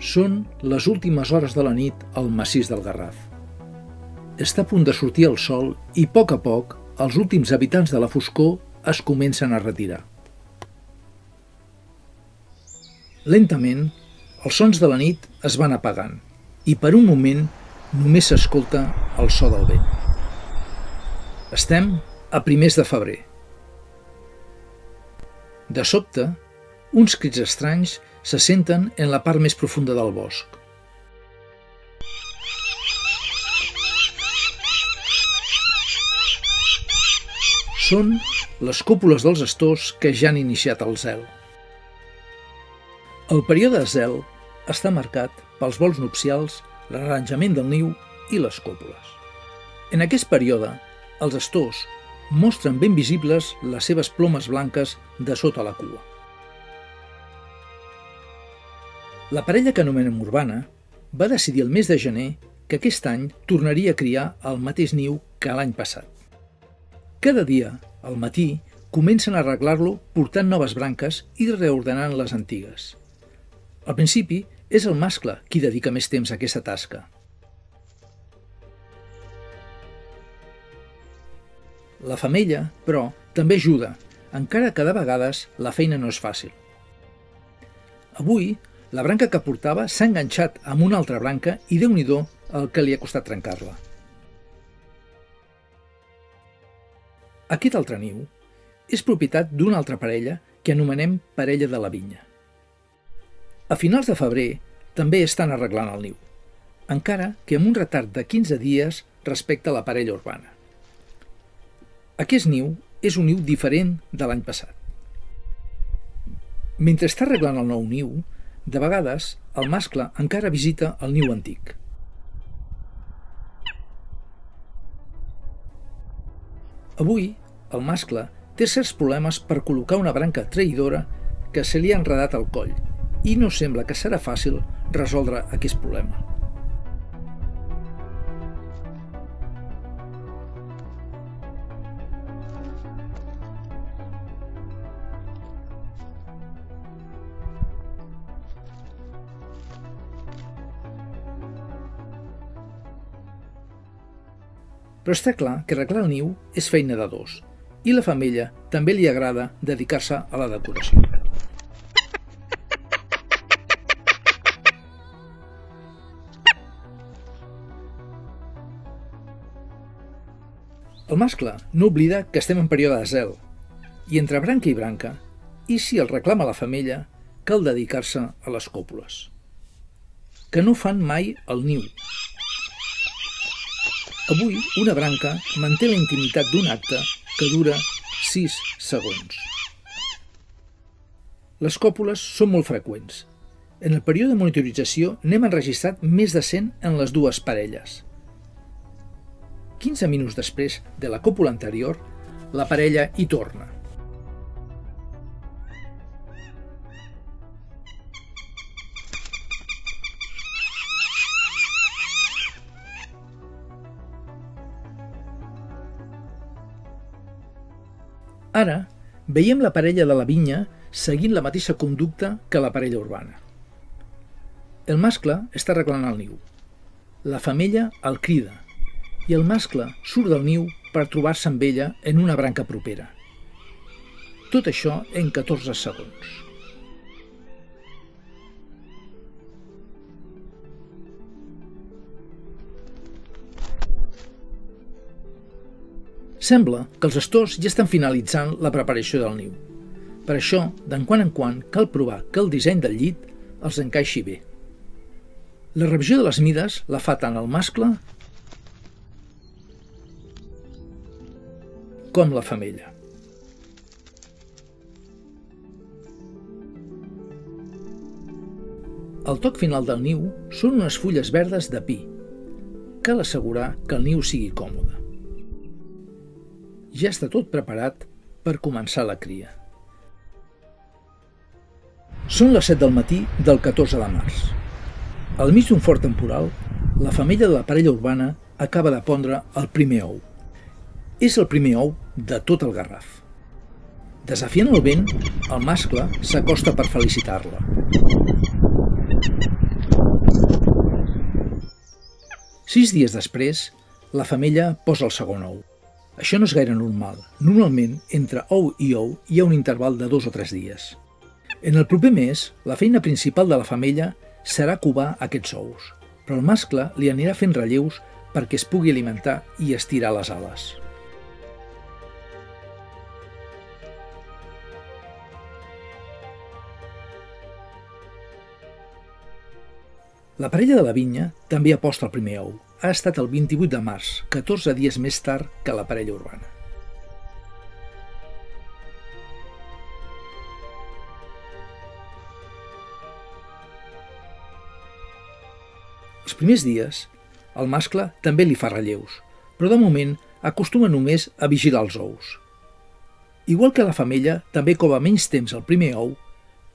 Són les últimes hores de la nit al massís del Garraf. Està a punt de sortir el sol i, a poc, els últims habitants de la foscor es comencen a retirar. Lentament, els sons de la nit es van apagant i per un moment només s'escolta el so del vent. Estem a primers de febrer. De sobte, uns crits estranys se senten en la part més profunda del bosc. Són les còpules dels astors que ja han iniciat el zel. El període de zel està marcat pels vols nupcials, l'arranjament del niu i les còpules. En aquest període, els astors mostren ben visibles les seves plomes blanques de sota la cua. La parella que anomenem Urbana va decidir el mes de gener que aquest any tornaria a criar el mateix niu que l'any passat. Cada dia, al matí, comencen a arreglar-lo portant noves branques i reordenant les antigues. Al principi, és el mascle qui dedica més temps a aquesta tasca. La femella, però, també ajuda, encara que de vegades la feina no és fàcil. Avui, la branca que portava s'ha enganxat amb una altra branca i déu-n'hi-do el que li ha costat trencar-la. Aquest altre niu és propietat d'una altra parella que anomenem parella de la vinya. A finals de febrer també estan arreglant el niu, encara que amb un retard de 15 dies respecte a la parella urbana. Aquest niu és un niu diferent de l'any passat. Mentre està arreglant el nou niu, de vegades el mascle encara visita el niu antic. Avui, el mascle té certs problemes per col·locar una branca traïdora que se li ha enredat al coll i no sembla que serà fàcil resoldre aquest problema. Però està clar que arreglar el niu és feina de dos, i la femella també li agrada dedicar-se a la decoració. El mascle no oblida que estem en període de zel, i entre branca i branca, i si el reclama la femella, cal dedicar-se a les còpules, que no fan mai el niu. Avui, una branca manté la intimitat d'un acte que dura 6 segons. Les còpules són molt freqüents. En el període de monitorització n'hem enregistrat més de 100 en les dues parelles. 15 minuts després de la còpula anterior, la parella hi torna. Ara, veiem la parella de la vinya seguint la mateixa conducta que la parella urbana. El mascle està arreglant el niu. La femella el crida i el mascle surt del niu per trobar-se amb ella en una branca propera. Tot això en 14 segons. Sembla que els astors ja estan finalitzant la preparació del niu. Per això, d'en quan cal provar que el disseny del llit els encaixi bé. La revisió de les mides la fa tant el mascle com la femella. El toc final del niu són unes fulles verdes de pi. Cal assegurar que el niu sigui còmode. Ja està tot preparat per començar la cria. Són les 7 del matí del 14 de març. Al mig d'un fort temporal, la femella de la parella urbana acaba de pondre el primer ou. És el primer ou de tot el Garraf. Desafiant el vent, el mascle s'acosta per felicitar-la. 6 dies després, la femella posa el segon ou. Això no és gaire normal. Normalment, entre ou i ou hi ha un interval de 2 o 3 dies. En el proper mes, la feina principal de la femella serà covar aquests ous, però el mascle li anirà fent relleus perquè es pugui alimentar i estirar les ales. La parella de la vinya també aposta el primer ou. Ha estat el 28 de març, 14 dies més tard que la parella urbana. Els primers dies, el mascle també li fa relleus, però de moment acostuma només a vigilar els ous. Igual que la femella, també cova menys temps el primer ou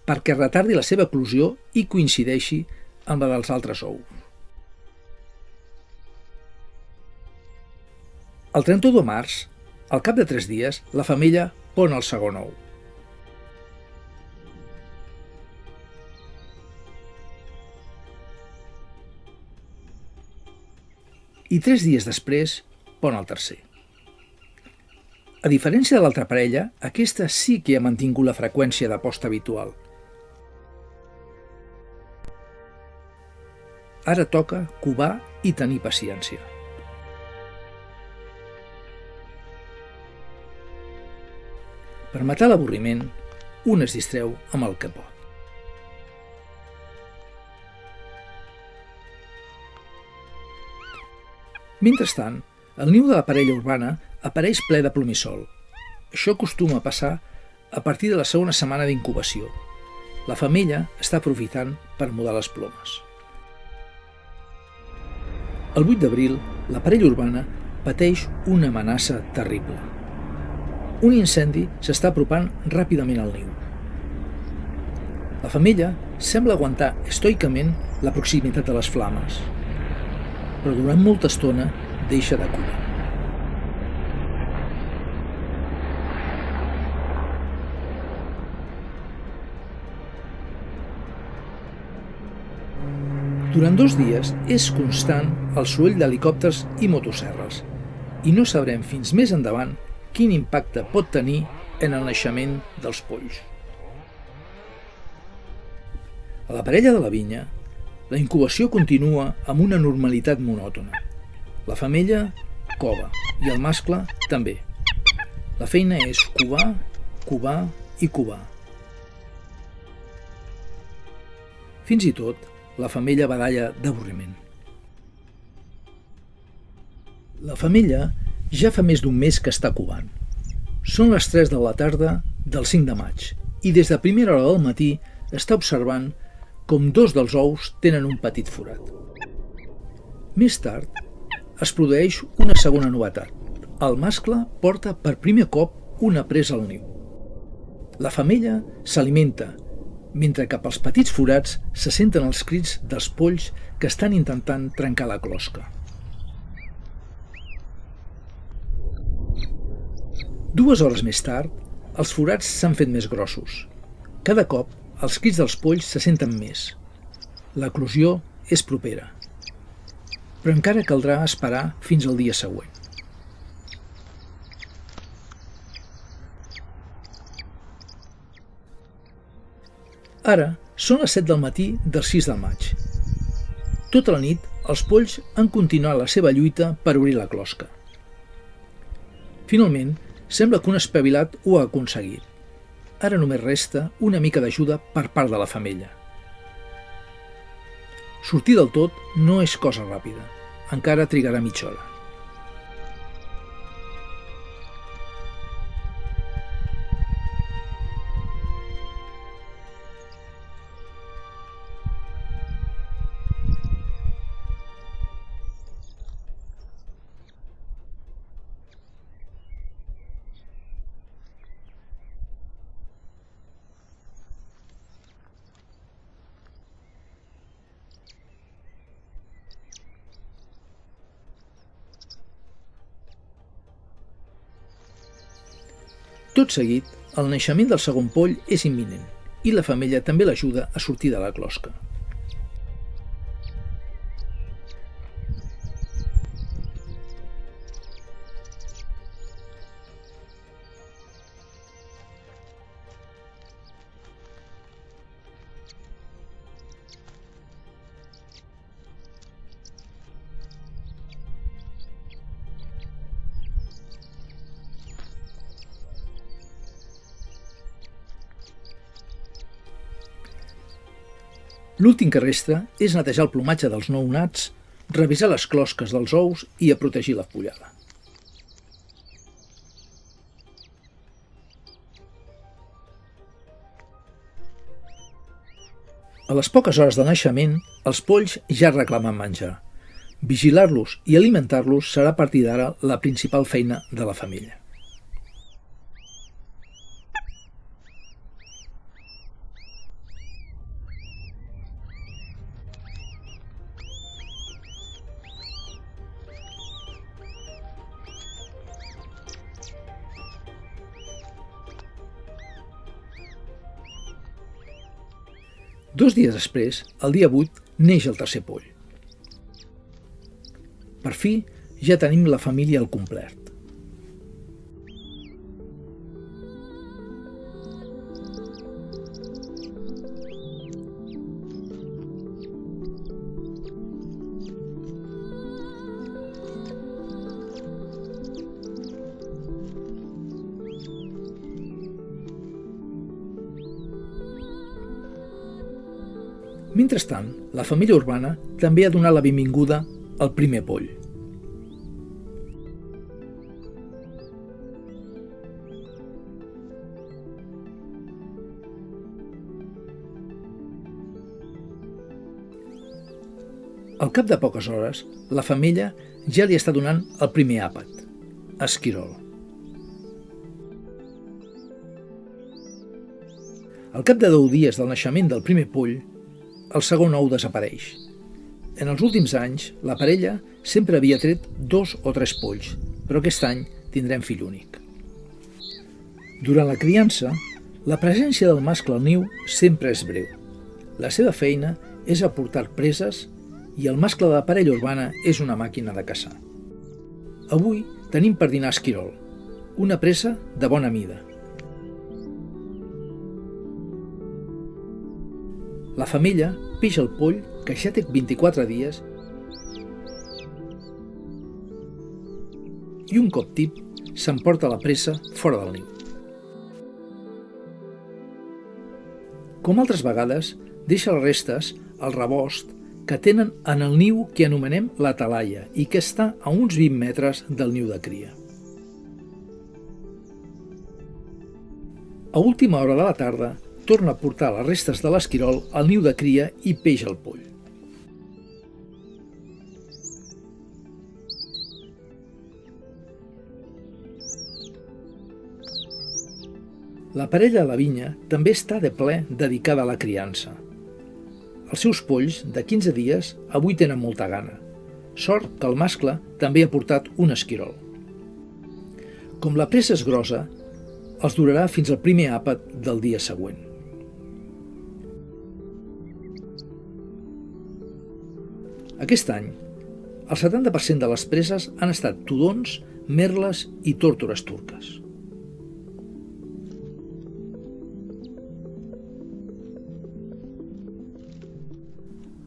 perquè retardi la seva eclosió i coincideixi amb la dels altres ous. El 31 de març, al cap de 3 dies, la femella pon el segon ou. I 3 dies després, pon el tercer. A diferència de l'altra parella, aquesta sí que ha mantingut la freqüència de posta habitual. Ara toca covar i tenir paciència. Per matar l'avorriment, un es distreu amb el que pot. Mentrestant, el niu de la parella urbana apareix ple de plomissol. Això acostuma a passar a partir de la segona setmana d'incubació. La femella està aprofitant per mudar les plomes. El 8 d'abril, la parella urbana pateix una amenaça terrible. Un incendi s'està apropant ràpidament al niu. La femella sembla aguantar estoicament la proximitat de les flames, però durant molta estona deixa de covar. Durant 2 dies és constant el soroll d'helicòpters i motosserres i no sabrem fins més endavant quin impacte pot tenir en el naixement dels polls. A la parella de la vinya, la incubació continua amb una normalitat monòtona. La femella cova i el mascle també. La feina és covar, covar i covar. Fins i tot, la femella badalla d'avorriment. La femella ja fa més d'un mes que està covant. Són les 3 de la tarda del 5 de maig i des de primera hora del matí està observant com 2 dels ous tenen un petit forat. Més tard, es produeix una segona novetat. El mascle porta per primer cop una presa al niu. La femella s'alimenta, mentre que pels petits forats se senten els crits dels polls que estan intentant trencar la closca. 2 hores més tard, els forats s'han fet més grossos. Cada cop, els crits dels polls se senten més. L'eclosió és propera. Però encara caldrà esperar fins al dia següent. Ara són les 7 del matí del 6 de maig. Tota la nit, els polls han continuat la seva lluita per obrir la closca. Finalment, sembla que un espavilat ho ha aconseguit. Ara només resta una mica d'ajuda per part de la femella. Sortir del tot no és cosa ràpida. Encara trigarà mitja hora. Tot seguit, el naixement del segon poll és imminent i la femella també l'ajuda a sortir de la closca. L'últim que resta és netejar el plomatge dels nounats, revisar les closques dels ous i a protegir la pollada. A les poques hores de naixement, els polls ja reclamen menjar. Vigilar-los i alimentar-los serà a partir d'ara la principal feina de la femella. Dos dies després, el dia 8, neix el tercer poll. Per fi, ja tenim la família al complet. Mentrestant, la família urbana també ha donat la benvinguda al primer poll. Al cap de poques hores, la femella ja li està donant el primer àpat, esquirol. Al cap de 10 dies del naixement del primer poll, el segon ou desapareix. En els últims anys, la parella sempre havia tret 2 o 3 polls, però aquest any tindrem fill únic. Durant la criança, la presència del mascle al niu sempre és breu. La seva feina és aportar preses i el mascle de la parella urbana és una màquina de caçar. Avui tenim per dinar esquirol, una presa de bona mida. La femella peix el poll, que ja té 24 dies, i un cop tip s'emporta la presa fora del niu. Com altres vegades, deixa les restes al rebost que tenen en el niu que anomenem la talaia i que està a uns 20 metres del niu de cria. A última hora de la tarda, torna a portar les restes de l'esquirol al niu de cria i peix el poll. La parella de la vinya també està de ple dedicada a la criança. Els seus polls, de 15 dies, avui tenen molta gana. Sort que el mascle també ha portat un esquirol. Com la presa és grossa, els durarà fins al primer àpat del dia següent. Aquest any, el 70% de les preses han estat tudons, merles i tórtores turques.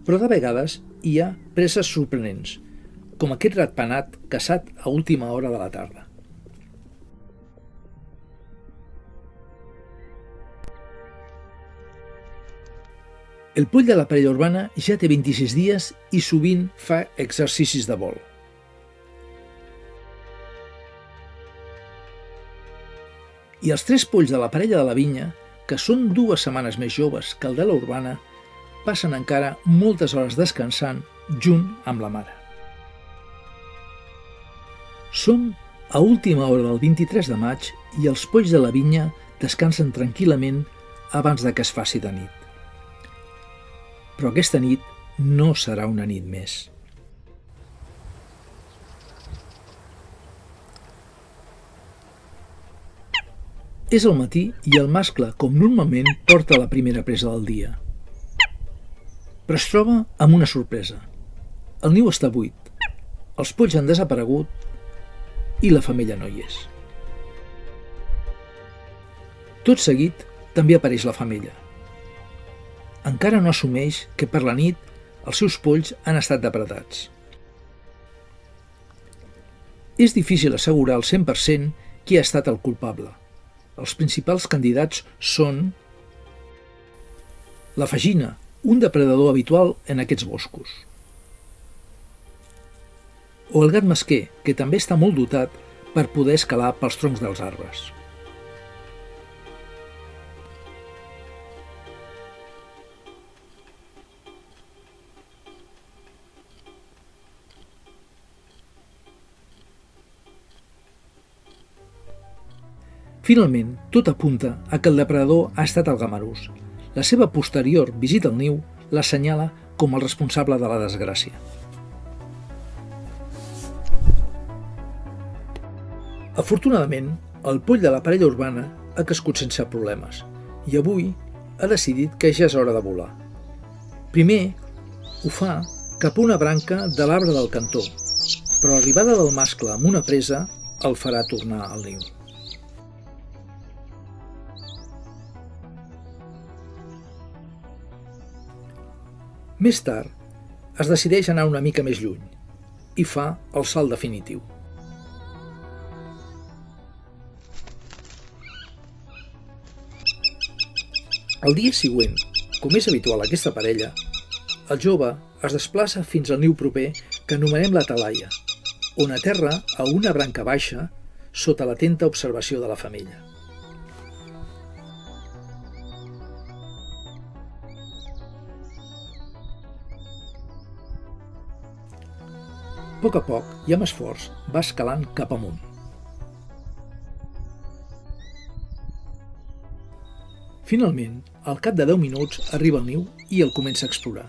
Però de vegades hi ha preses sorprenents, com aquest ratpenat caçat a última hora de la tarda. El poll de la parella urbana ja té 26 dies i sovint fa exercicis de vol. I els 3 polls de la parella de la vinya, que són 2 setmanes més joves que el de la urbana, passen encara moltes hores descansant junt amb la mare. Som a última hora del 23 de maig i els polls de la vinya descansen tranquil·lament abans de que es faci de nit. Però aquesta nit no serà una nit més. És el matí i el mascle, com normalment, porta la primera presa del dia. Però es troba amb una sorpresa. El niu està buit, els polls han desaparegut i la femella no hi és. Tot seguit també apareix la femella. Encara no assumeix que per la nit els seus polls han estat depredats. És difícil assegurar al 100% qui ha estat el culpable. Els principals candidats són la fagina, un depredador habitual en aquests boscos. O el gat mesquer, que també està molt dotat per poder escalar pels troncs dels arbres. Finalment, tot apunta a que el depredador ha estat el gamarús. La seva posterior visita al niu l'assenyala com el responsable de la desgràcia. Afortunadament, el poll de la parella urbana ha crescut sense problemes i avui ha decidit que ja és hora de volar. Primer, ho fa cap a una branca de l'arbre del cantó, però l'arribada del mascle amb una presa el farà tornar al niu. Més tard, es decideix anar una mica més lluny i fa el salt definitiu. El dia següent, com és habitual a aquesta parella, el jove es desplaça fins al niu proper que anomenem la talaia, on aterra a una branca baixa sota l'atenta observació de la femella. A poc a poc i amb esforç va escalant cap amunt. Finalment, al cap de 10 minuts arriba al niu i el comença a explorar.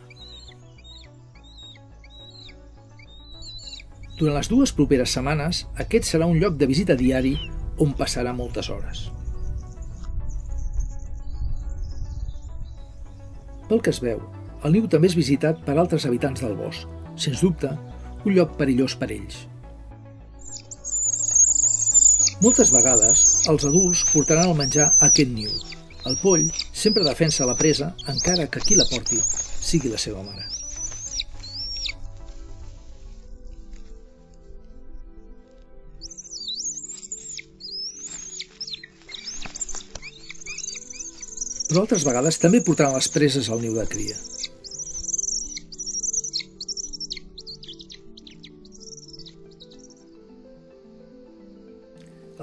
Durant les 2 properes setmanes, aquest serà un lloc de visita diari on passarà moltes hores. Pel que es veu, el niu també és visitat per altres habitants del bosc, sens dubte, un lloc perillós per ells. Moltes vegades, els adults portaran el menjar a aquest niu. El poll sempre defensa la presa, encara que qui la porti sigui la seva mare. Però altres vegades també portaran les preses al niu de cria.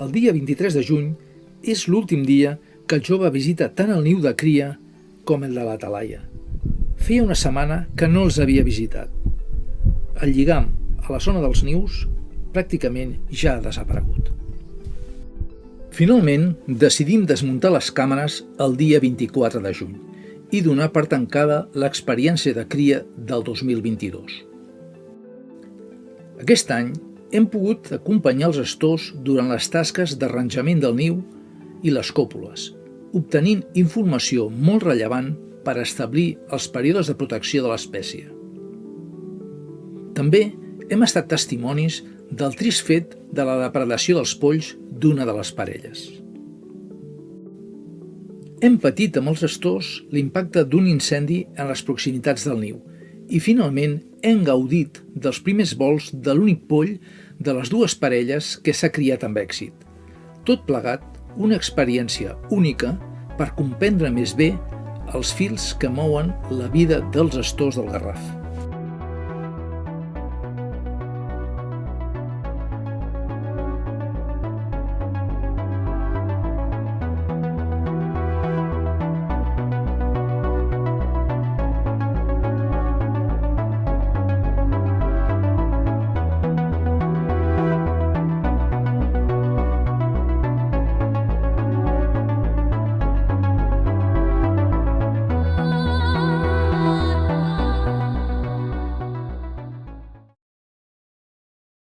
El dia 23 de juny és l'últim dia que el jove visita tant el niu de cria com el de la talaia. Feia una setmana que no els havia visitat. El lligam a la zona dels nius pràcticament ja ha desaparegut. Finalment, decidim desmuntar les càmeres el dia 24 de juny i donar per tancada l'experiència de cria del 2022. Aquest any hem pogut acompanyar els astors durant les tasques d'arranjament del niu i les còpules, obtenint informació molt rellevant per establir els períodes de protecció de l'espècie. També hem estat testimonis del trist fet de la depredació dels polls d'una de les parelles. Hem patit amb els astors l'impacte d'un incendi en les proximitats del niu i finalment hem gaudit dels primers vols de l'únic poll de les 2 parelles que s'ha criat amb èxit. Tot plegat, una experiència única per comprendre més bé els fils que mouen la vida dels astors del Garraf.